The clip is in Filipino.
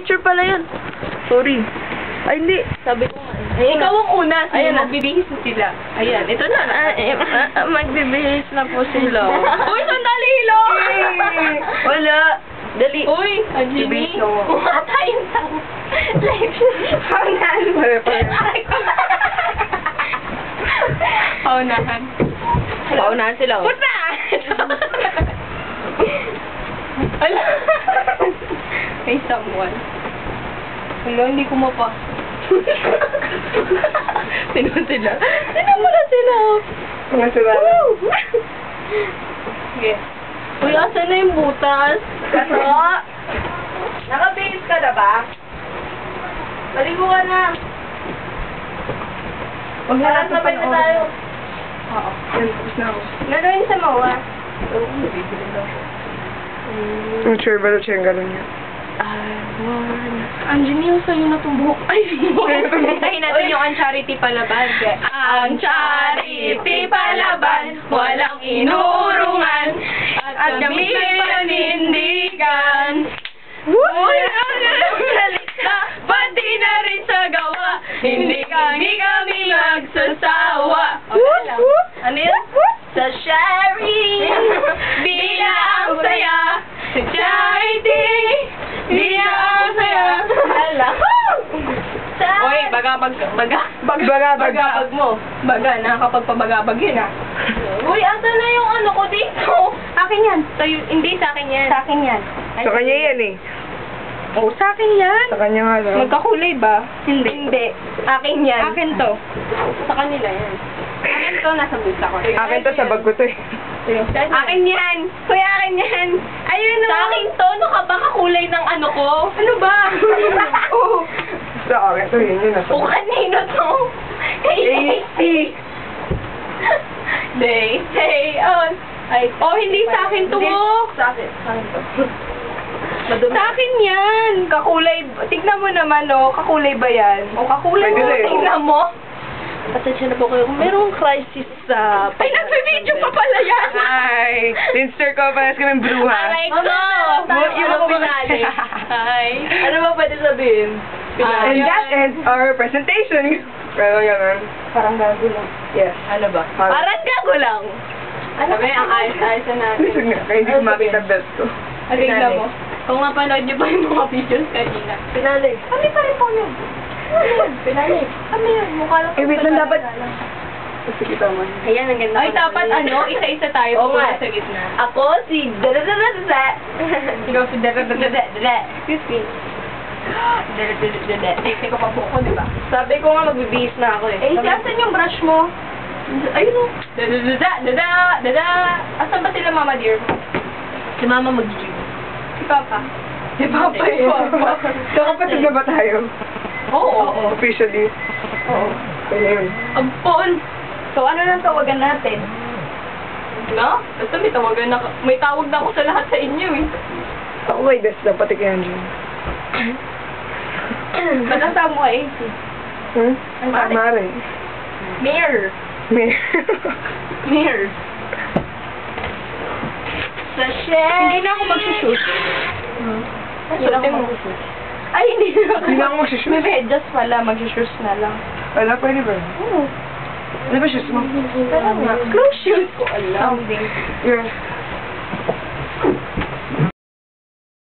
picture pala yun. Sorry. Ay, hindi. Sabi ko nga. Ikaw ang una. Ayan na. Magbibihis na sila. Ayan, ito na. Magbibihis na po sila. Uy, sandali, Hilo! Wala. Dali. Uy, Anjini. Bibihis na ako. Kumatayin sa live. Paunahan. Paunahan. Paunahan sila. Oh. Puta! Ala. May someone. Hello, hindi ko mapa. Sino sila? Sino muna sila? Mga sila. Sige. Uy, asan na yung butas? Kaso, nakabihis ka na ba? Maligo ka na. Huwag na natin Sabay na tayo. Oo. Yan, tapos na ako. Nagawin sa mawa. Oo, bibili daw. Ang sure ba ito siya yung gano'n niya? Anjini, yung sa'yo na itong buhok. Ay, Hintayin natin yung ang charity palaban. Ang charity palaban, walang inurungan, at kami panindigan. Uy, salita, pati na rin sa gawa, hindi kami magsasawa. Ano yun? Sa sharing, bilang saya, sa charity, bilang saya. Hala. Uy, bagabag mo. Baga, nakakapagpabagabag yun ah. Uy, asan na yung ano ko dito? Akin yan. Hindi sa akin yan. Sa akin yan. Sa kanya yan eh. Oh, sa akin yan. Sa kanya nga lang. Magkakulay ba? Hindi. Akin yan. Akin to. Sa kanila yan. Akin to, nasa bulsa ko. Akin to sa bag ko to eh. Akin yan. Kuya, akin yan. Ayun o. Sa akin to, ano ka ba kakulay ng ano ko? Ano ba? Oh. Sa akin to, yun nasa O kanino to? Kay Daisy. They say on. Ay, oh, hindi sa akin to. Sa akin to. Sa akin yan. Kakulay. Tignan mo naman, oh. Kakulay ba yan? O, kakulay Pwede mo. rin. Tignan mo. Pasensya na po kayo. Kung merong crisis sa... Ay, nagbe-video pa pala yan. Hi! Sinster ko, panas kami bruha. Aray ko. Yun ang pinali. Hi. Ano ba pwede sabihin? And that ends our presentation. Pero gano'n. Parang gago lang. Yes. Ano ba? Parang gago lang. Ano ba ang ayos-ayos na natin? Listen nga, kaya hindi ko makita belt ko. Tignan mo. Kung mapanood niyo ba yung mga videos kanina. Pinali. Kami pa rin po yun. Pinali. Kami yun. Mukha lang. Eh, wait lang, dapat... Sige, tama. Ayan, ang ganda. Ay, dapat ano, isa-isa tayo Oo nga. sa gitna. Ako si Dadadadadada. Ikaw si Dadadadada. Excuse me. Dadadadada. Ikaw pa po ko, di ba? Sabi ko nga magbibihis na ako eh. Eh, saan yung brush mo? Ayun o. Dada. Asan ba sila, Mama dear? Si Mama mag-gym. Si Papa. Si Papa eh. So, kapatid na ba tayo? Oo. Officially. Oo. Kaya yun. Ampon. So, ano nang tawagan natin? No? Basta may tawag na ako sa lahat sa inyo eh. Ako kay Des na, pati kay Anjun. Ba't ang tawag mo kay AC? Hmm? Mare. Mare. Mirror. May... Mirror. Sachet. Hindi na ako magsushoot. Hindi na ako mag-shoot. Ay, hindi na ako. Hindi na ako magsushoot. May medyas pala, magsushoot na lang. Wala, pwede ba? Oo. Ano ba shoes mo? Pero nga, close shoot ko alam. Yes.